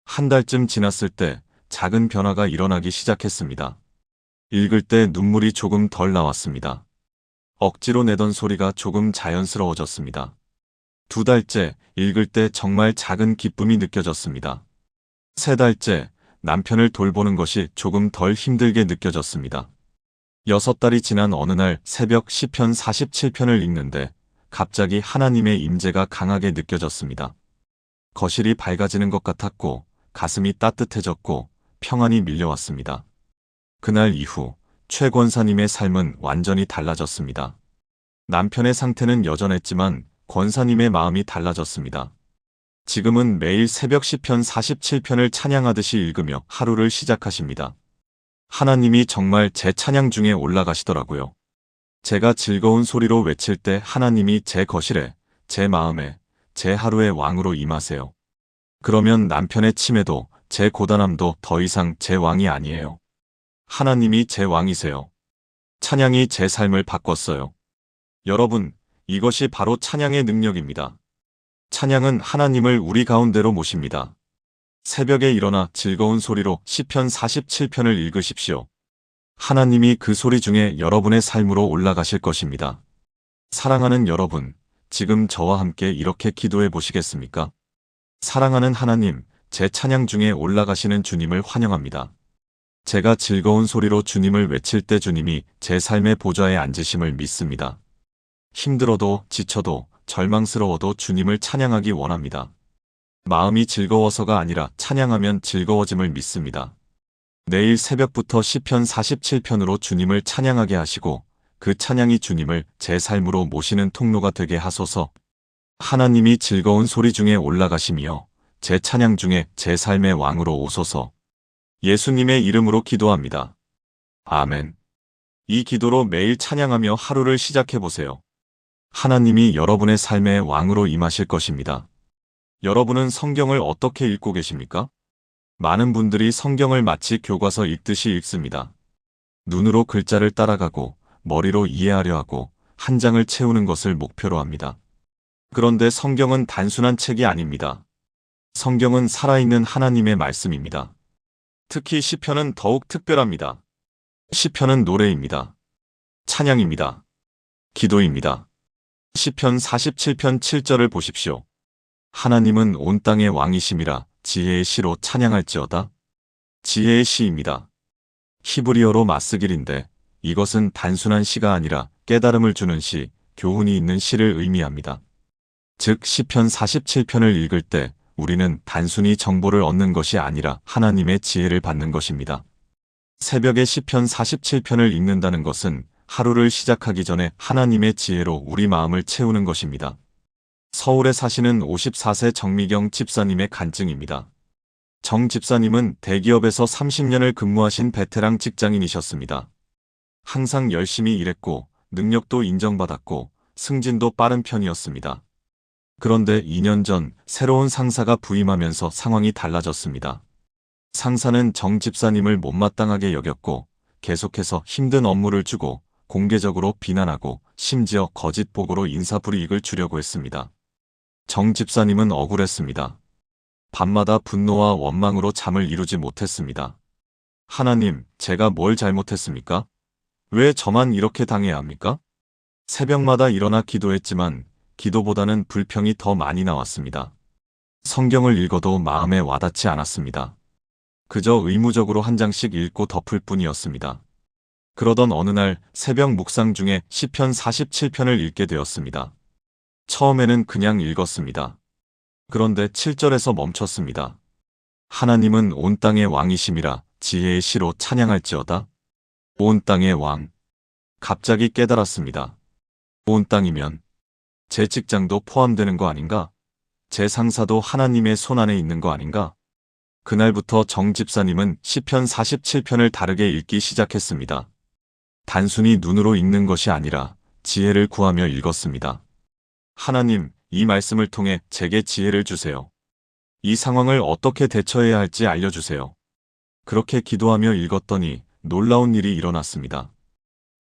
한 달쯤 지났을 때 작은 변화가 일어나기 시작했습니다. 읽을 때 눈물이 조금 덜 나왔습니다. 억지로 내던 소리가 조금 자연스러워졌습니다. 2달째 읽을 때 정말 작은 기쁨이 느껴졌습니다. 3달째 남편을 돌보는 것이 조금 덜 힘들게 느껴졌습니다. 6달이 지난 어느 날 새벽 시편 47편을 읽는데 갑자기 하나님의 임재가 강하게 느껴졌습니다. 거실이 밝아지는 것 같았고 가슴이 따뜻해졌고 평안이 밀려왔습니다. 그날 이후 최 권사님의 삶은 완전히 달라졌습니다. 남편의 상태는 여전했지만 권사님의 마음이 달라졌습니다. 지금은 매일 새벽 시편 47편을 찬양하듯이 읽으며 하루를 시작하십니다. 하나님이 정말 제 찬양 중에 올라가시더라고요. 제가 즐거운 소리로 외칠 때 하나님이 제 거실에, 제 마음에, 제 하루의 왕으로 임하세요. 그러면 남편의 치매도 제 고단함도 더 이상 제 왕이 아니에요. 하나님이 제 왕이세요. 찬양이 제 삶을 바꿨어요. 여러분, 이것이 바로 찬양의 능력입니다. 찬양은 하나님을 우리 가운데로 모십니다. 새벽에 일어나 즐거운 소리로 시편 47편을 읽으십시오. 하나님이 그 소리 중에 여러분의 삶으로 올라가실 것입니다. 사랑하는 여러분, 지금 저와 함께 이렇게 기도해 보시겠습니까? 사랑하는 하나님, 제 찬양 중에 올라가시는 주님을 환영합니다. 제가 즐거운 소리로 주님을 외칠 때 주님이 제 삶의 보좌에 앉으심을 믿습니다. 힘들어도 지쳐도 절망스러워도 주님을 찬양하기 원합니다. 마음이 즐거워서가 아니라 찬양하면 즐거워짐을 믿습니다. 내일 새벽부터 시편 47편으로 주님을 찬양하게 하시고 그 찬양이 주님을 제 삶으로 모시는 통로가 되게 하소서. 하나님이 즐거운 소리 중에 올라가시며 제 찬양 중에 제 삶의 왕으로 오소서. 예수님의 이름으로 기도합니다. 아멘. 이 기도로 매일 찬양하며 하루를 시작해보세요. 하나님이 여러분의 삶의 왕으로 임하실 것입니다. 여러분은 성경을 어떻게 읽고 계십니까? 많은 분들이 성경을 마치 교과서 읽듯이 읽습니다. 눈으로 글자를 따라가고 머리로 이해하려 하고 한 장을 채우는 것을 목표로 합니다. 그런데 성경은 단순한 책이 아닙니다. 성경은 살아있는 하나님의 말씀입니다. 특히 시편은 더욱 특별합니다. 시편은 노래입니다. 찬양입니다. 기도입니다. 시편 47편 7절을 보십시오. 하나님은 온 땅의 왕이심이라 지혜의 시로 찬양할지어다. 지혜의 시입니다. 히브리어로 마스길인데 이것은 단순한 시가 아니라 깨달음을 주는 시, 교훈이 있는 시를 의미합니다. 즉 시편 47편을 읽을 때 우리는 단순히 정보를 얻는 것이 아니라 하나님의 지혜를 받는 것입니다. 새벽에 시편 47편을 읽는다는 것은 하루를 시작하기 전에 하나님의 지혜로 우리 마음을 채우는 것입니다. 서울에 사시는 54세 정미경 집사님의 간증입니다. 정 집사님은 대기업에서 30년을 근무하신 베테랑 직장인이셨습니다. 항상 열심히 일했고 능력도 인정받았고 승진도 빠른 편이었습니다. 그런데 2년 전 새로운 상사가 부임하면서 상황이 달라졌습니다. 상사는 정 집사님을 못마땅하게 여겼고 계속해서 힘든 업무를 주고 공개적으로 비난하고 심지어 거짓 보고로 인사불이익을 주려고 했습니다. 정 집사님은 억울했습니다. 밤마다 분노와 원망으로 잠을 이루지 못했습니다. 하나님, 제가 뭘 잘못했습니까? 왜 저만 이렇게 당해야 합니까? 새벽마다 일어나 기도했지만 기도보다는 불평이 더 많이 나왔습니다. 성경을 읽어도 마음에 와닿지 않았습니다. 그저 의무적으로 한 장씩 읽고 덮을 뿐이었습니다. 그러던 어느 날 새벽 묵상 중에 시편 47편을 읽게 되었습니다. 처음에는 그냥 읽었습니다. 그런데 7절에서 멈췄습니다. 하나님은 온 땅의 왕이심이라 지혜의 시로 찬양할지어다. 온 땅의 왕. 갑자기 깨달았습니다. 온 땅이면 제 직장도 포함되는 거 아닌가? 제 상사도 하나님의 손안에 있는 거 아닌가? 그날부터 정 집사님은 시편 47편을 다르게 읽기 시작했습니다. 단순히 눈으로 읽는 것이 아니라 지혜를 구하며 읽었습니다. 하나님, 이 말씀을 통해 제게 지혜를 주세요. 이 상황을 어떻게 대처해야 할지 알려주세요. 그렇게 기도하며 읽었더니 놀라운 일이 일어났습니다.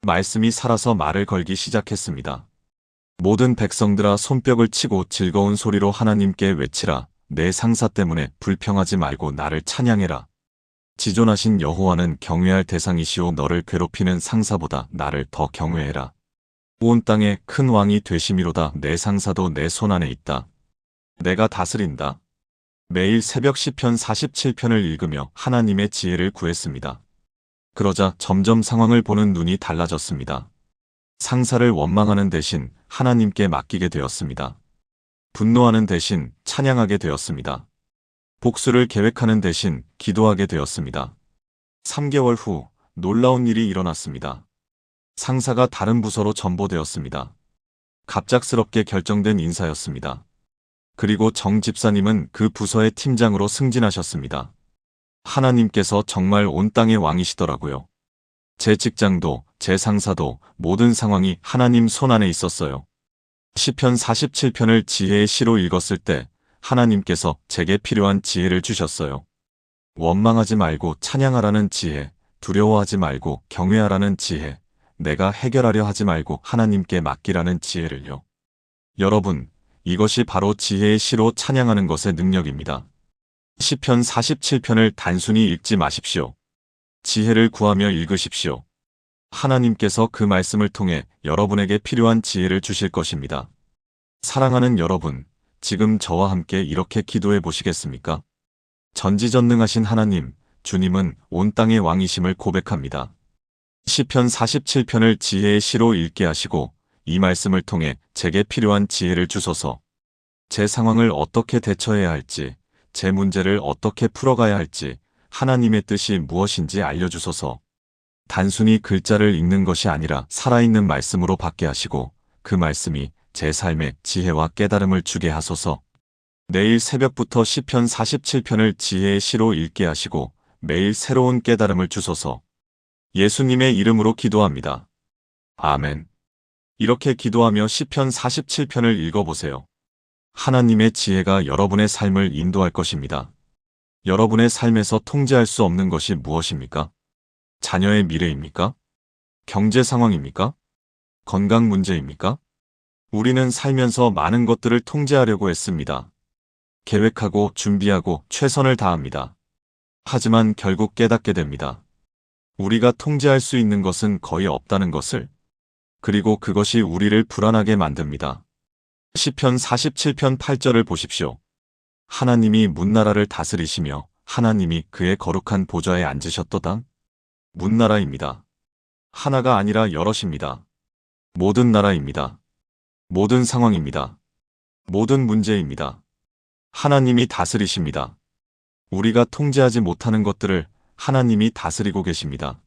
말씀이 살아서 말을 걸기 시작했습니다. 모든 백성들아 손뼉을 치고 즐거운 소리로 하나님께 외치라. 내 상사 때문에 불평하지 말고 나를 찬양해라. 지존하신 여호와는 경외할 대상이시오. 너를 괴롭히는 상사보다 나를 더 경외해라. 온 땅에 큰 왕이 되심이로다. 내 상사도 내 손안에 있다. 내가 다스린다. 매일 새벽 시편 47편을 읽으며 하나님의 지혜를 구했습니다. 그러자 점점 상황을 보는 눈이 달라졌습니다. 상사를 원망하는 대신 하나님께 맡기게 되었습니다. 분노하는 대신 찬양하게 되었습니다. 복수를 계획하는 대신 기도하게 되었습니다. 3개월 후 놀라운 일이 일어났습니다. 상사가 다른 부서로 전보되었습니다. 갑작스럽게 결정된 인사였습니다. 그리고 정 집사님은 그 부서의 팀장으로 승진하셨습니다. 하나님께서 정말 온 땅의 왕이시더라고요. 제 직장도, 제 상사도, 모든 상황이 하나님 손 안에 있었어요. 시편 47편을 지혜의 시로 읽었을 때 하나님께서 제게 필요한 지혜를 주셨어요. 원망하지 말고 찬양하라는 지혜, 두려워하지 말고 경외하라는 지혜, 내가 해결하려 하지 말고 하나님께 맡기라는 지혜를요. 여러분, 이것이 바로 지혜의 시로 찬양하는 것의 능력입니다. 시편 47편을 단순히 읽지 마십시오. 지혜를 구하며 읽으십시오. 하나님께서 그 말씀을 통해 여러분에게 필요한 지혜를 주실 것입니다. 사랑하는 여러분, 지금 저와 함께 이렇게 기도해 보시겠습니까? 전지전능하신 하나님, 주님은 온 땅의 왕이심을 고백합니다. 시편 47편을 지혜의 시로 읽게 하시고 이 말씀을 통해 제게 필요한 지혜를 주소서. 제 상황을 어떻게 대처해야 할지, 제 문제를 어떻게 풀어가야 할지, 하나님의 뜻이 무엇인지 알려주소서. 단순히 글자를 읽는 것이 아니라 살아있는 말씀으로 받게 하시고 그 말씀이 제 삶에 지혜와 깨달음을 주게 하소서. 내일 새벽부터 시편 47편을 지혜의 시로 읽게 하시고 매일 새로운 깨달음을 주소서. 예수님의 이름으로 기도합니다. 아멘. 이렇게 기도하며 시편 47편을 읽어보세요. 하나님의 지혜가 여러분의 삶을 인도할 것입니다. 여러분의 삶에서 통제할 수 없는 것이 무엇입니까? 자녀의 미래입니까? 경제 상황입니까? 건강 문제입니까? 우리는 살면서 많은 것들을 통제하려고 했습니다. 계획하고 준비하고 최선을 다합니다. 하지만 결국 깨닫게 됩니다. 우리가 통제할 수 있는 것은 거의 없다는 것을. 그리고 그것이 우리를 불안하게 만듭니다. 시편 47편 8절을 보십시오. 하나님이 문나라를 다스리시며 하나님이 그의 거룩한 보좌에 앉으셨도다. 문나라입니다. 하나가 아니라 여럿입니다. 모든 나라입니다. 모든 상황입니다. 모든 문제입니다. 하나님이 다스리십니다. 우리가 통제하지 못하는 것들을 하나님이 다스리고 계십니다.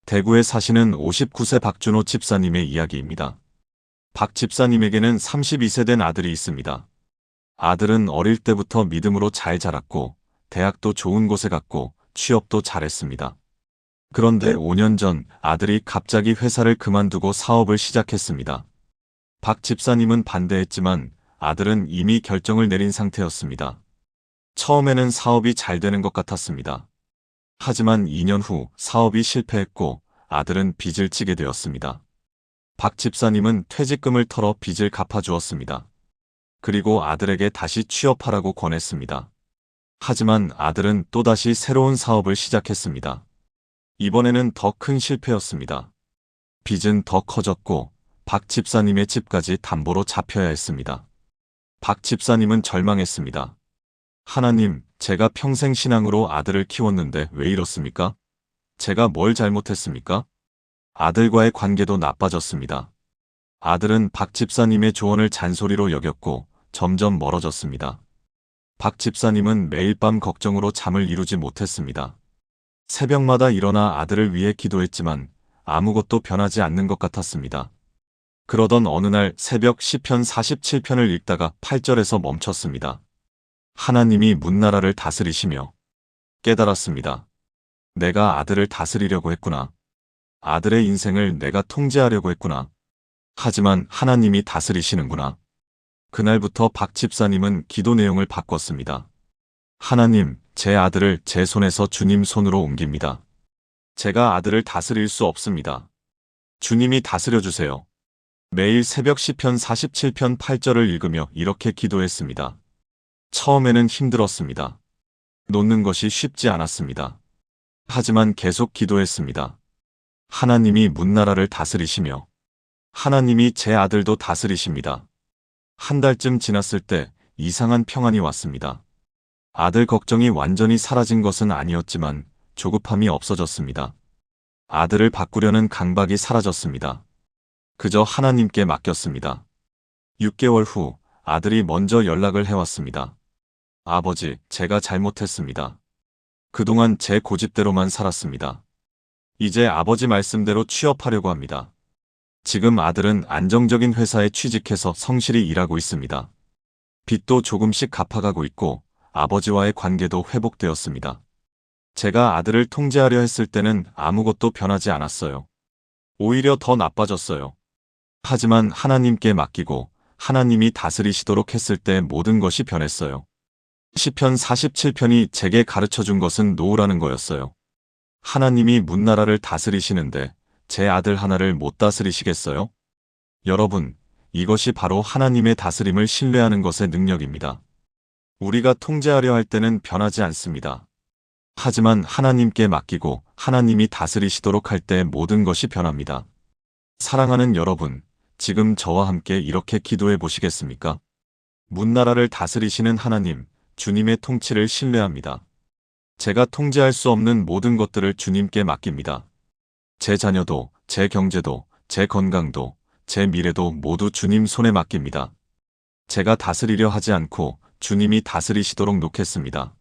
대구에 사시는 59세 박준호 집사님의 이야기입니다. 박 집사님에게는 32세 된 아들이 있습니다. 아들은 어릴 때부터 믿음으로 잘 자랐고 대학도 좋은 곳에 갔고 취업도 잘했습니다. 그런데 5년 전 아들이 갑자기 회사를 그만두고 사업을 시작했습니다. 박 집사님은 반대했지만 아들은 이미 결정을 내린 상태였습니다. 처음에는 사업이 잘 되는 것 같았습니다. 하지만 2년 후 사업이 실패했고 아들은 빚을 지게 되었습니다. 박 집사님은 퇴직금을 털어 빚을 갚아주었습니다. 그리고 아들에게 다시 취업하라고 권했습니다. 하지만 아들은 또다시 새로운 사업을 시작했습니다. 이번에는 더 큰 실패였습니다. 빚은 더 커졌고 박 집사님의 집까지 담보로 잡혀야 했습니다. 박 집사님은 절망했습니다. 하나님, 제가 평생 신앙으로 아들을 키웠는데 왜 이렇습니까? 제가 뭘 잘못했습니까? 아들과의 관계도 나빠졌습니다. 아들은 박 집사님의 조언을 잔소리로 여겼고 점점 멀어졌습니다. 박 집사님은 매일 밤 걱정으로 잠을 이루지 못했습니다. 새벽마다 일어나 아들을 위해 기도했지만 아무것도 변하지 않는 것 같았습니다. 그러던 어느 날 새벽 시편 47편을 읽다가 8절에서 멈췄습니다. 하나님이 문나라를 다스리시며 깨달았습니다. 내가 아들을 다스리려고 했구나. 아들의 인생을 내가 통제하려고 했구나. 하지만 하나님이 다스리시는구나. 그날부터 박 집사님은 기도 내용을 바꿨습니다. 하나님, 제 아들을 제 손에서 주님 손으로 옮깁니다. 제가 아들을 다스릴 수 없습니다. 주님이 다스려 주세요. 매일 새벽 시편 47편 8절을 읽으며 이렇게 기도했습니다. 처음에는 힘들었습니다. 놓는 것이 쉽지 않았습니다. 하지만 계속 기도했습니다. 하나님이 문나라를 다스리시며 하나님이 제 아들도 다스리십니다. 한 달쯤 지났을 때 이상한 평안이 왔습니다. 아들 걱정이 완전히 사라진 것은 아니었지만 조급함이 없어졌습니다. 아들을 바꾸려는 강박이 사라졌습니다. 그저 하나님께 맡겼습니다. 6개월 후 아들이 먼저 연락을 해왔습니다. 아버지, 제가 잘못했습니다. 그동안 제 고집대로만 살았습니다. 이제 아버지 말씀대로 취업하려고 합니다. 지금 아들은 안정적인 회사에 취직해서 성실히 일하고 있습니다. 빚도 조금씩 갚아가고 있고 아버지와의 관계도 회복되었습니다. 제가 아들을 통제하려 했을 때는 아무것도 변하지 않았어요. 오히려 더 나빠졌어요. 하지만 하나님께 맡기고 하나님이 다스리시도록 했을 때 모든 것이 변했어요. 시편 47편이 제게 가르쳐준 것은 놓으라는 거였어요. 하나님이 문나라를 다스리시는데 제 아들 하나를 못 다스리시겠어요? 여러분, 이것이 바로 하나님의 다스림을 신뢰하는 것의 능력입니다. 우리가 통제하려 할 때는 변하지 않습니다. 하지만 하나님께 맡기고 하나님이 다스리시도록 할 때 모든 것이 변합니다. 사랑하는 여러분, 지금 저와 함께 이렇게 기도해 보시겠습니까? 문나라를 다스리시는 하나님, 주님의 통치를 신뢰합니다. 제가 통제할 수 없는 모든 것들을 주님께 맡깁니다. 제 자녀도, 제 경제도, 제 건강도, 제 미래도 모두 주님 손에 맡깁니다. 제가 다스리려 하지 않고 주님이 다스리시도록 놓겠습니다.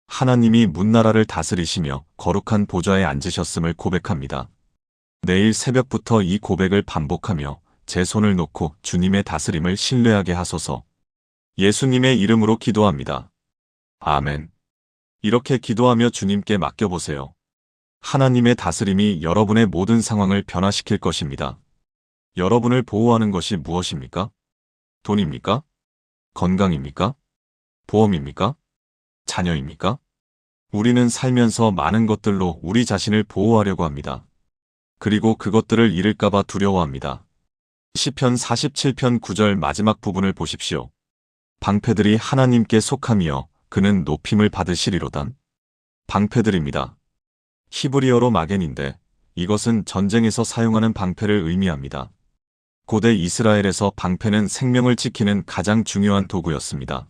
하나님이 문나라를 다스리시며 거룩한 보좌에 앉으셨음을 고백합니다. 내일 새벽부터 이 고백을 반복하며 제 손을 놓고 주님의 다스림을 신뢰하게 하소서. 예수님의 이름으로 기도합니다. 아멘. 이렇게 기도하며 주님께 맡겨보세요. 하나님의 다스림이 여러분의 모든 상황을 변화시킬 것입니다. 여러분을 보호하는 것이 무엇입니까? 돈입니까? 건강입니까? 보험입니까? 자녀입니까? 우리는 살면서 많은 것들로 우리 자신을 보호하려고 합니다. 그리고 그것들을 잃을까봐 두려워합니다. 시편 47편 9절 마지막 부분을 보십시오. 방패들이 하나님께 속하며 그는 높임을 받으시리로단. 방패들입니다. 히브리어로 마겐인데 이것은 전쟁에서 사용하는 방패를 의미합니다. 고대 이스라엘에서 방패는 생명을 지키는 가장 중요한 도구였습니다.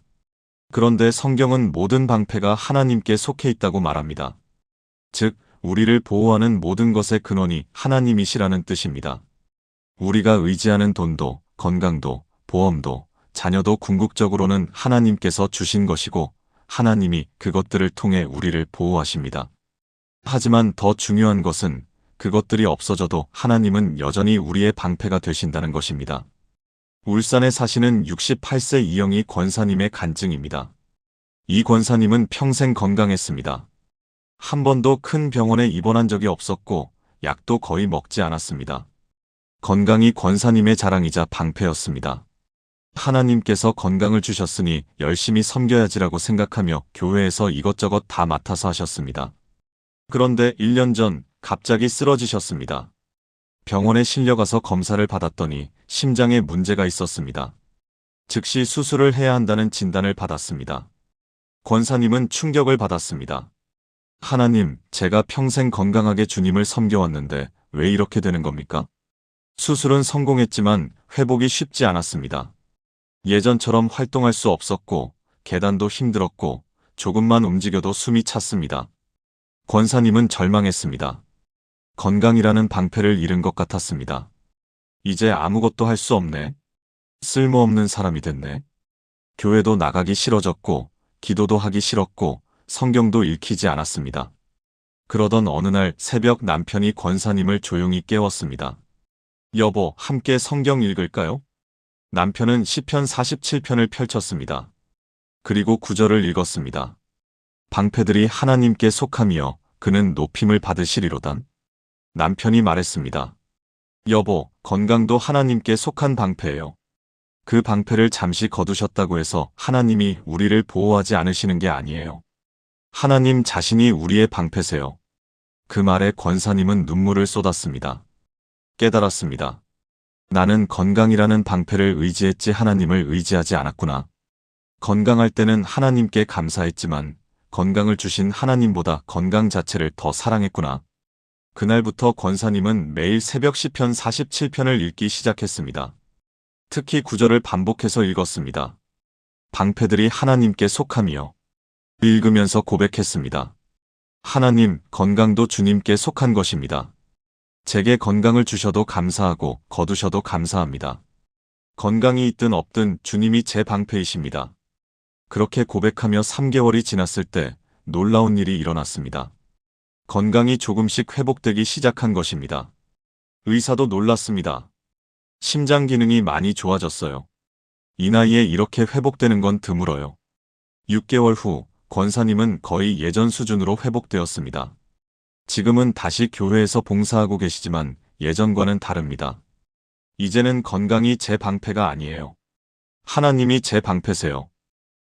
그런데 성경은 모든 방패가 하나님께 속해 있다고 말합니다. 즉, 우리를 보호하는 모든 것의 근원이 하나님이시라는 뜻입니다. 우리가 의지하는 돈도, 건강도, 보험도, 자녀도 궁극적으로는 하나님께서 주신 것이고 하나님이 그것들을 통해 우리를 보호하십니다. 하지만 더 중요한 것은 그것들이 없어져도 하나님은 여전히 우리의 방패가 되신다는 것입니다. 울산에 사시는 68세 이영희 권사님의 간증입니다. 이 권사님은 평생 건강했습니다. 한 번도 큰 병원에 입원한 적이 없었고 약도 거의 먹지 않았습니다. 건강이 권사님의 자랑이자 방패였습니다. 하나님께서 건강을 주셨으니 열심히 섬겨야지라고 생각하며 교회에서 이것저것 다 맡아서 하셨습니다. 그런데 1년 전 갑자기 쓰러지셨습니다. 병원에 실려가서 검사를 받았더니 심장에 문제가 있었습니다. 즉시 수술을 해야 한다는 진단을 받았습니다. 권사님은 충격을 받았습니다. 하나님, 제가 평생 건강하게 주님을 섬겨왔는데 왜 이렇게 되는 겁니까? 수술은 성공했지만 회복이 쉽지 않았습니다. 예전처럼 활동할 수 없었고 계단도 힘들었고 조금만 움직여도 숨이 찼습니다. 권사님은 절망했습니다. 건강이라는 방패를 잃은 것 같았습니다. 이제 아무것도 할 수 없네. 쓸모없는 사람이 됐네. 교회도 나가기 싫어졌고 기도도 하기 싫었고 성경도 읽히지 않았습니다. 그러던 어느 날 새벽 남편이 권사님을 조용히 깨웠습니다. 여보, 함께 성경 읽을까요? 남편은 시편 47편을 펼쳤습니다. 그리고 9절을 읽었습니다. 방패들이 하나님께 속함이여 그는 높임을 받으시리로다. 남편이 말했습니다. 여보, 건강도 하나님께 속한 방패예요. 그 방패를 잠시 거두셨다고 해서 하나님이 우리를 보호하지 않으시는 게 아니에요. 하나님 자신이 우리의 방패세요. 그 말에 권사님은 눈물을 쏟았습니다. 깨달았습니다. 나는 건강이라는 방패를 의지했지 하나님을 의지하지 않았구나. 건강할 때는 하나님께 감사했지만 건강을 주신 하나님보다 건강 자체를 더 사랑했구나. 그날부터 권사님은 매일 새벽 시편 47편을 읽기 시작했습니다. 특히 9절을 반복해서 읽었습니다. 방패들이 하나님께 속함이여. 읽으면서 고백했습니다. 하나님, 건강도 주님께 속한 것입니다. 제게 건강을 주셔도 감사하고 거두셔도 감사합니다. 건강이 있든 없든 주님이 제 방패이십니다. 그렇게 고백하며 3개월이 지났을 때 놀라운 일이 일어났습니다. 건강이 조금씩 회복되기 시작한 것입니다. 의사도 놀랐습니다. 심장 기능이 많이 좋아졌어요. 이 나이에 이렇게 회복되는 건 드물어요. 6개월 후 권사님은 거의 예전 수준으로 회복되었습니다. 지금은 다시 교회에서 봉사하고 계시지만 예전과는 다릅니다. 이제는 건강이 제 방패가 아니에요. 하나님이 제 방패세요.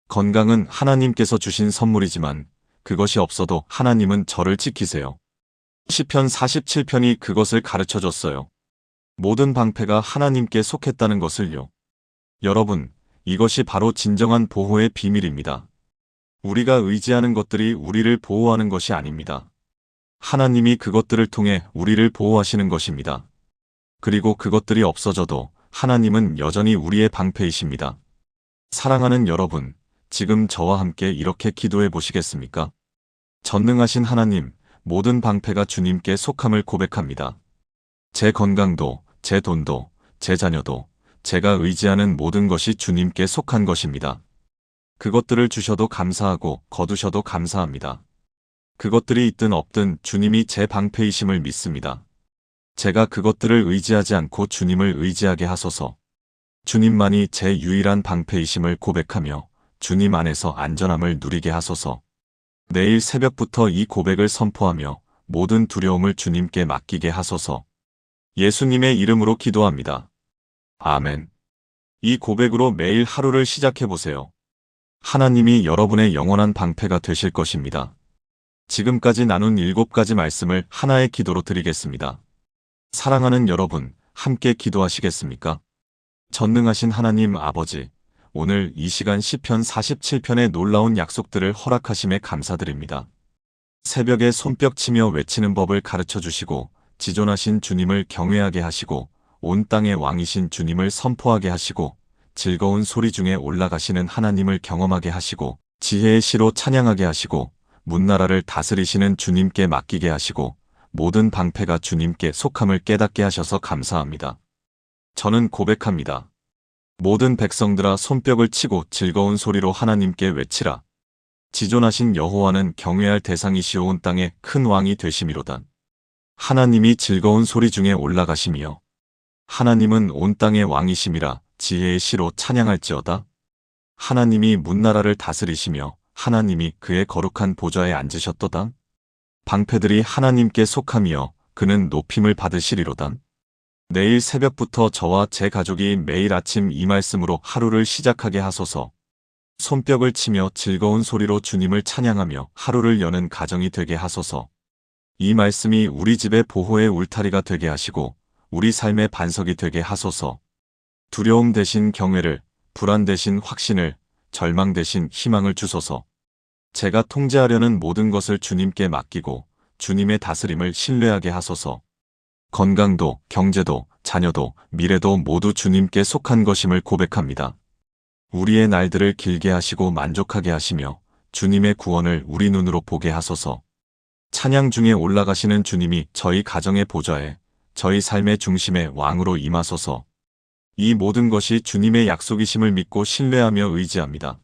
건강은 하나님께서 주신 선물이지만 그것이 없어도 하나님은 저를 지키세요. 시편 47편이 그것을 가르쳐줬어요. 모든 방패가 하나님께 속했다는 것을요. 여러분, 이것이 바로 진정한 보호의 비밀입니다. 우리가 의지하는 것들이 우리를 보호하는 것이 아닙니다. 하나님이 그것들을 통해 우리를 보호하시는 것입니다. 그리고 그것들이 없어져도 하나님은 여전히 우리의 방패이십니다. 사랑하는 여러분, 지금 저와 함께 이렇게 기도해 보시겠습니까? 전능하신 하나님, 모든 방패가 주님께 속함을 고백합니다. 제 건강도, 제 돈도, 제 자녀도, 제가 의지하는 모든 것이 주님께 속한 것입니다. 그것들을 주셔도 감사하고 거두셔도 감사합니다. 그것들이 있든 없든 주님이 제 방패이심을 믿습니다. 제가 그것들을 의지하지 않고 주님을 의지하게 하소서. 주님만이 제 유일한 방패이심을 고백하며 주님 안에서 안전함을 누리게 하소서. 내일 새벽부터 이 고백을 선포하며 모든 두려움을 주님께 맡기게 하소서. 예수님의 이름으로 기도합니다. 아멘. 이 고백으로 매일 하루를 시작해보세요. 하나님이 여러분의 영원한 방패가 되실 것입니다. 지금까지 나눈 7가지 말씀을 하나의 기도로 드리겠습니다. 사랑하는 여러분, 함께 기도하시겠습니까? 전능하신 하나님 아버지, 오늘 이 시간 시편 47편의 놀라운 약속들을 허락하심에 감사드립니다. 새벽에 손뼉치며 외치는 법을 가르쳐 주시고 지존하신 주님을 경외하게 하시고 온 땅의 왕이신 주님을 선포하게 하시고 즐거운 소리 중에 올라가시는 하나님을 경험하게 하시고 지혜의 시로 찬양하게 하시고 문나라를 다스리시는 주님께 맡기게 하시고 모든 방패가 주님께 속함을 깨닫게 하셔서 감사합니다. 저는 고백합니다. 모든 백성들아 손뼉을 치고 즐거운 소리로 하나님께 외치라. 지존하신 여호와는 경외할 대상이시오 온 땅의 큰 왕이 되심이로다. 하나님이 즐거운 소리 중에 올라가심이여. 하나님은 온 땅의 왕이심이라 지혜의 시로 찬양할지어다. 하나님이 문나라를 다스리시며 하나님이 그의 거룩한 보좌에 앉으셨도다. 방패들이 하나님께 속함이여 그는 높임을 받으시리로다. 내일 새벽부터 저와 제 가족이 매일 아침 이 말씀으로 하루를 시작하게 하소서. 손뼉을 치며 즐거운 소리로 주님을 찬양하며 하루를 여는 가정이 되게 하소서. 이 말씀이 우리 집의 보호의 울타리가 되게 하시고 우리 삶의 반석이 되게 하소서. 두려움 대신 경외를, 불안 대신 확신을, 절망 대신 희망을 주소서. 제가 통제하려는 모든 것을 주님께 맡기고 주님의 다스림을 신뢰하게 하소서. 건강도, 경제도, 자녀도, 미래도 모두 주님께 속한 것임을 고백합니다. 우리의 날들을 길게 하시고 만족하게 하시며 주님의 구원을 우리 눈으로 보게 하소서. 찬양 중에 올라가시는 주님이 저희 가정의 보좌에, 저희 삶의 중심에 왕으로 임하소서. 이 모든 것이 주님의 약속이심을 믿고 신뢰하며 의지합니다.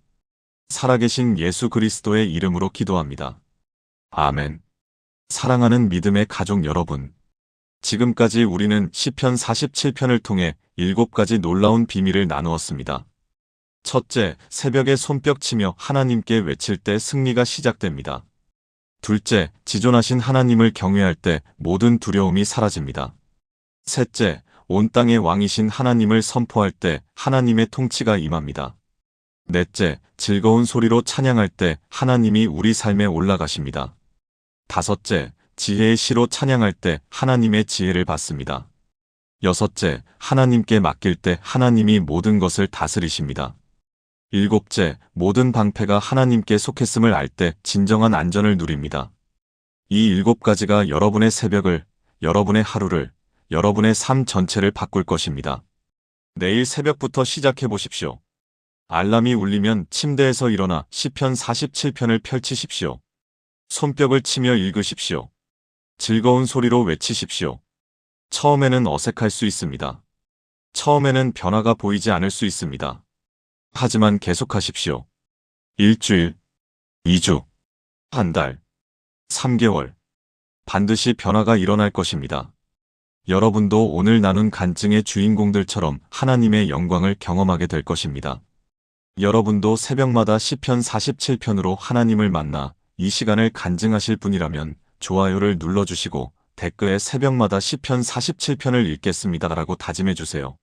살아계신 예수 그리스도의 이름으로 기도합니다. 아멘. 사랑하는 믿음의 가족 여러분, 지금까지 우리는 시편 47편을 통해 7가지 놀라운 비밀을 나누었습니다. 첫째, 새벽에 손뼉 치며 하나님께 외칠 때 승리가 시작됩니다. 둘째, 지존하신 하나님을 경외할 때 모든 두려움이 사라집니다. 셋째, 온 땅의 왕이신 하나님을 선포할 때 하나님의 통치가 임합니다. 넷째, 즐거운 소리로 찬양할 때 하나님이 우리 삶에 올라가십니다. 다섯째, 지혜의 시로 찬양할 때 하나님의 지혜를 받습니다. 여섯째, 하나님께 맡길 때 하나님이 모든 것을 다스리십니다. 일곱째, 모든 방패가 하나님께 속했음을 알 때 진정한 안전을 누립니다. 이 7가지가 여러분의 새벽을, 여러분의 하루를, 여러분의 삶 전체를 바꿀 것입니다. 내일 새벽부터 시작해 보십시오. 알람이 울리면 침대에서 일어나 시편 47편을 펼치십시오. 손뼉을 치며 읽으십시오. 즐거운 소리로 외치십시오. 처음에는 어색할 수 있습니다. 처음에는 변화가 보이지 않을 수 있습니다. 하지만 계속하십시오. 일주일, 2주, 한 달, 3개월. 반드시 변화가 일어날 것입니다. 여러분도 오늘 나눈 간증의 주인공들처럼 하나님의 영광을 경험하게 될 것입니다. 여러분도 새벽마다 시편 47편으로 하나님을 만나 이 시간을 간증하실 분이라면 좋아요를 눌러주시고 댓글에 새벽마다 시편 47편을 읽겠습니다라고 다짐해주세요.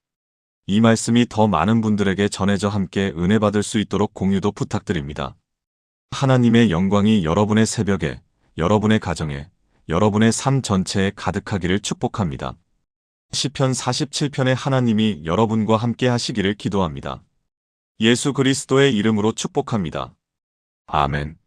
이 말씀이 더 많은 분들에게 전해져 함께 은혜 받을 수 있도록 공유도 부탁드립니다. 하나님의 영광이 여러분의 새벽에, 여러분의 가정에, 여러분의 삶 전체에 가득하기를 축복합니다. 시편 47편의 하나님이 여러분과 함께 하시기를 기도합니다. 예수 그리스도의 이름으로 축복합니다. 아멘.